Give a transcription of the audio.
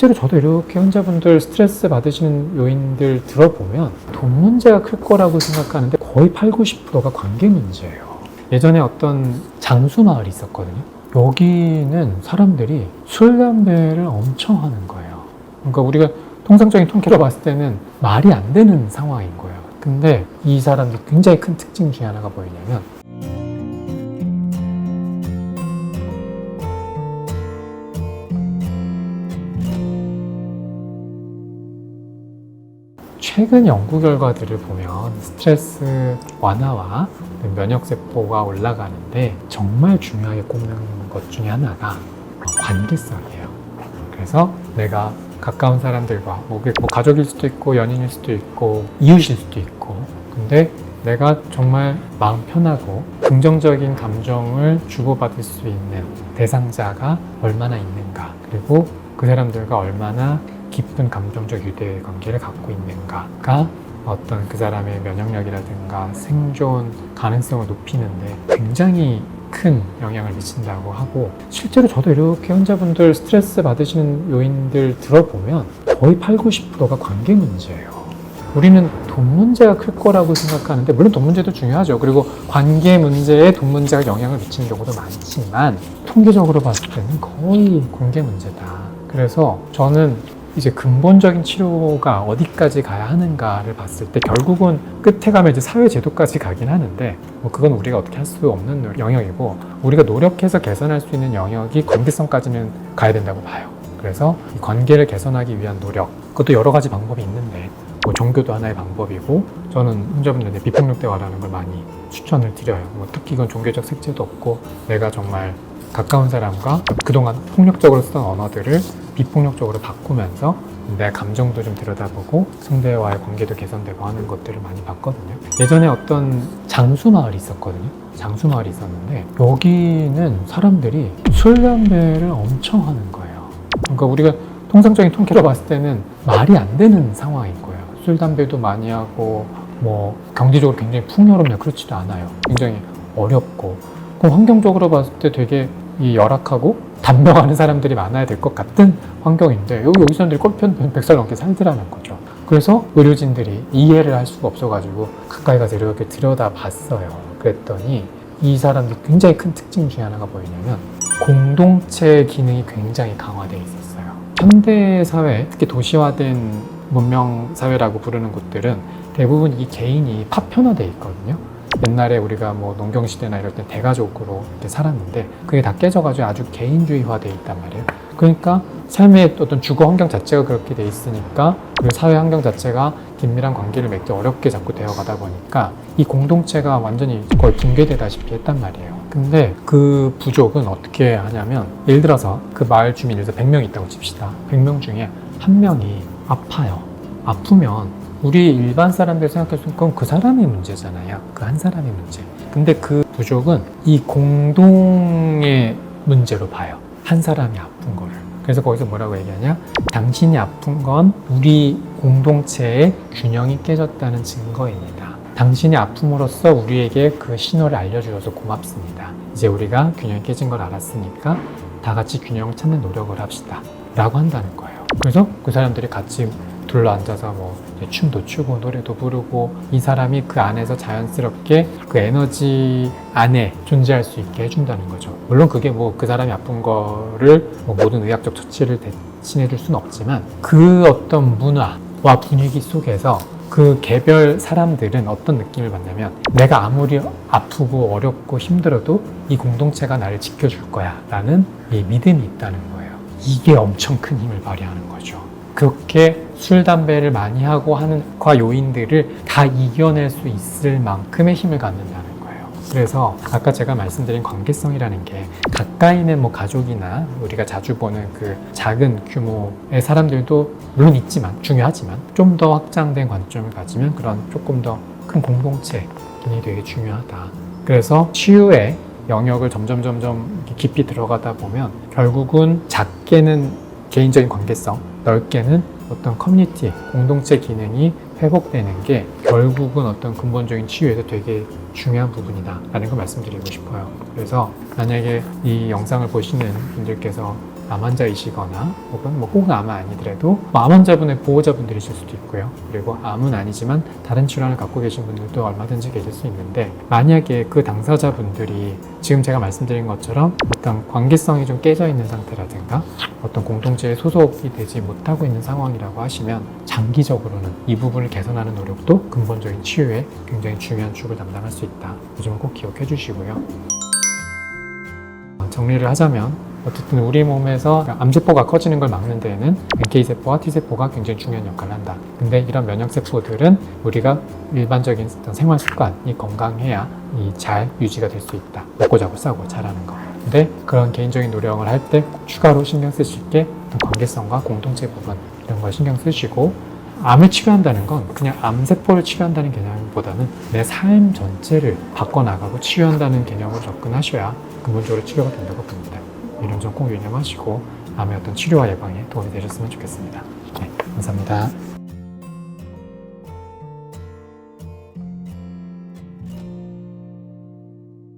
실제로 저도 이렇게 환자분들 스트레스 받으시는 요인들 들어보면 돈 문제가 클 거라고 생각하는데 거의 8, 90%가 관계 문제예요. 예전에 어떤 장수 마을이 있었거든요. 여기는 사람들이 술, 담배를 엄청 하는 거예요. 그러니까 우리가 통상적인 통계로 봤을 때는 말이 안 되는 상황인 거예요. 근데 이 사람들 굉장히 큰 특징 중에 하나가 뭐냐면 최근 연구 결과들을 보면 스트레스 완화와 면역세포가 올라가는데 정말 중요하게 꼽는 것 중에 하나가 관계성이에요. 그래서 내가 가까운 사람들과 뭐 가족일 수도 있고 연인일 수도 있고 이웃일 수도 있고, 근데 내가 정말 마음 편하고 긍정적인 감정을 주고받을 수 있는 대상자가 얼마나 있는가, 그리고 그 사람들과 얼마나 깊은 감정적 유대 관계를 갖고 있는가가 어떤 그 사람의 면역력이라든가 생존 가능성을 높이는데 굉장히 큰 영향을 미친다고 하고, 실제로 저도 이렇게 환자분들 스트레스 받으시는 요인들 들어보면 거의 8, 90%가 관계 문제예요. 우리는 돈 문제가 클 거라고 생각하는데, 물론 돈 문제도 중요하죠. 그리고 관계 문제에 돈 문제가 영향을 미치는 경우도 많지만 통계적으로 봤을 때는 거의 관계 문제다. 그래서 저는 이제 근본적인 치료가 어디까지 가야 하는가를 봤을 때 결국은 끝에 가면 이제 사회제도까지 가긴 하는데, 뭐 그건 우리가 어떻게 할 수 없는 영역이고, 우리가 노력해서 개선할 수 있는 영역이 관계성까지는 가야 된다고 봐요. 그래서 이 관계를 개선하기 위한 노력, 그것도 여러 가지 방법이 있는데 뭐 종교도 하나의 방법이고, 저는 환자분들한테 비폭력 대화라는 걸 많이 추천을 드려요. 뭐 특히 이건 종교적 색채도 없고, 내가 정말 가까운 사람과 그동안 폭력적으로 쓰던 언어들을 비폭력적으로 바꾸면서 내 감정도 좀 들여다보고 상대와의 관계도 개선되고 하는 것들을 많이 봤거든요. 예전에 어떤 장수 마을이 있었거든요. 장수 마을이 있었는데 여기는 사람들이 술, 담배를 엄청 하는 거예요. 그러니까 우리가 통상적인 통계로 봤을 때는 말이 안 되는 상황인 거예요. 술, 담배도 많이 하고 뭐 경제적으로 굉장히 풍요롭냐, 그렇지도 않아요. 굉장히 어렵고, 그럼 환경적으로 봤을 때 되게 이 열악하고 단명하는 사람들이 많아야 될 것 같은 환경인데 여기 사람들이 꼴편 100살 넘게 살더라는 거죠. 그래서 의료진들이 이해를 할 수가 없어가지고 가까이 가서 이렇게 들여다봤어요. 그랬더니 이 사람들이 굉장히 큰 특징 중에 하나가 뭐냐면 공동체 기능이 굉장히 강화되어 있었어요. 현대 사회, 특히 도시화된 문명 사회라고 부르는 곳들은 대부분 이 개인이 파편화되어 있거든요. 옛날에 우리가 뭐 농경시대나 이럴 때 대가족으로 이렇게 살았는데 그게 다 깨져가지고 아주 개인주의화되어 있단 말이에요. 그러니까 삶의 어떤 주거 환경 자체가 그렇게 돼 있으니까, 그리고 사회 환경 자체가 긴밀한 관계를 맺기 어렵게 자꾸 되어가다 보니까 이 공동체가 완전히 거의 붕괴되다시피 했단 말이에요. 근데 그 부족은 어떻게 하냐면, 예를 들어서 그 마을 주민, 예를 들어서 100명 있다고 칩시다. 100명 중에 한 명이 아파요. 아프면 우리 일반 사람들 생각했을 건 그 사람의 문제잖아요. 그 한 사람의 문제. 근데 그 부족은 이 공동의 문제로 봐요. 한 사람이 아픈 거를. 그래서 거기서 뭐라고 얘기하냐? 당신이 아픈 건 우리 공동체의 균형이 깨졌다는 증거입니다. 당신이 아픔으로써 우리에게 그 신호를 알려주셔서 고맙습니다. 이제 우리가 균형이 깨진 걸 알았으니까 다 같이 균형을 찾는 노력을 합시다. 라고 한다는 거예요. 그래서 그 사람들이 같이 둘러 앉아서 뭐 춤도 추고 노래도 부르고, 이 사람이 그 안에서 자연스럽게 그 에너지 안에 존재할 수 있게 해준다는 거죠. 물론 그게 뭐 그 사람이 아픈 거를 뭐 모든 의학적 처치를 대신해 줄 수는 없지만, 그 어떤 문화와 분위기 속에서 그 개별 사람들은 어떤 느낌을 받냐면, 내가 아무리 아프고 어렵고 힘들어도 이 공동체가 나를 지켜줄 거야 라는 이 믿음이 있다는 거예요. 이게 엄청 큰 힘을 발휘하는 거죠. 그렇게 술, 담배를 많이 하고 하는 과 요인들을 다 이겨낼 수 있을 만큼의 힘을 갖는다는 거예요. 그래서 아까 제가 말씀드린 관계성이라는 게, 가까이는 뭐 가족이나 우리가 자주 보는 그 작은 규모의 사람들도 물론 있지만, 중요하지만 좀 더 확장된 관점을 가지면 그런 조금 더 큰 공동체 기능이 되게 중요하다. 그래서 치유의 영역을 점점 깊이 들어가다 보면 결국은 작게는 개인적인 관계성, 넓게는 어떤 커뮤니티, 공동체 기능이 회복되는 게 결국은 어떤 근본적인 치유에도 되게 중요한 부분이다 라는 걸 말씀드리고 싶어요. 그래서 만약에 이 영상을 보시는 분들께서 암 환자이시거나 혹은 꼭 암은 아니더라도 암 환자분의 보호자분들이실 수도 있고요. 그리고 암은 아니지만 다른 질환을 갖고 계신 분들도 얼마든지 계실 수 있는데, 만약에 그 당사자분들이 지금 제가 말씀드린 것처럼 어떤 관계성이 좀 깨져 있는 상태라든가 어떤 공동체에 소속이 되지 못하고 있는 상황이라고 하시면 장기적으로는 이 부분을 개선하는 노력도 근본적인 치유에 굉장히 중요한 축을 담당할 수 있다. 이 점은 꼭 기억해 주시고요. 정리를 하자면 어쨌든 우리 몸에서 암세포가 커지는 걸 막는 데에는 NK세포와 T세포가 굉장히 중요한 역할을 한다. 근데 이런 면역세포들은 우리가 일반적인 어떤 생활 습관이 건강해야 잘 유지가 될 수 있다. 먹고 자고 싸고 자라는 거. 근데 그런 개인적인 노력을 할 때 추가로 신경 쓰실 게 어떤 관계성과 공동체 부분, 이런 걸 신경 쓰시고, 암을 치료한다는 건 그냥 암세포를 치료한다는 개념보다는 내 삶 전체를 바꿔나가고 치유한다는 개념으로 접근하셔야 근본적으로 치료가 된다고 봅니다. 이런 점 꼭 유념하시고 암의 어떤 치료와 예방에 도움이 되셨으면 좋겠습니다. 네, 감사합니다.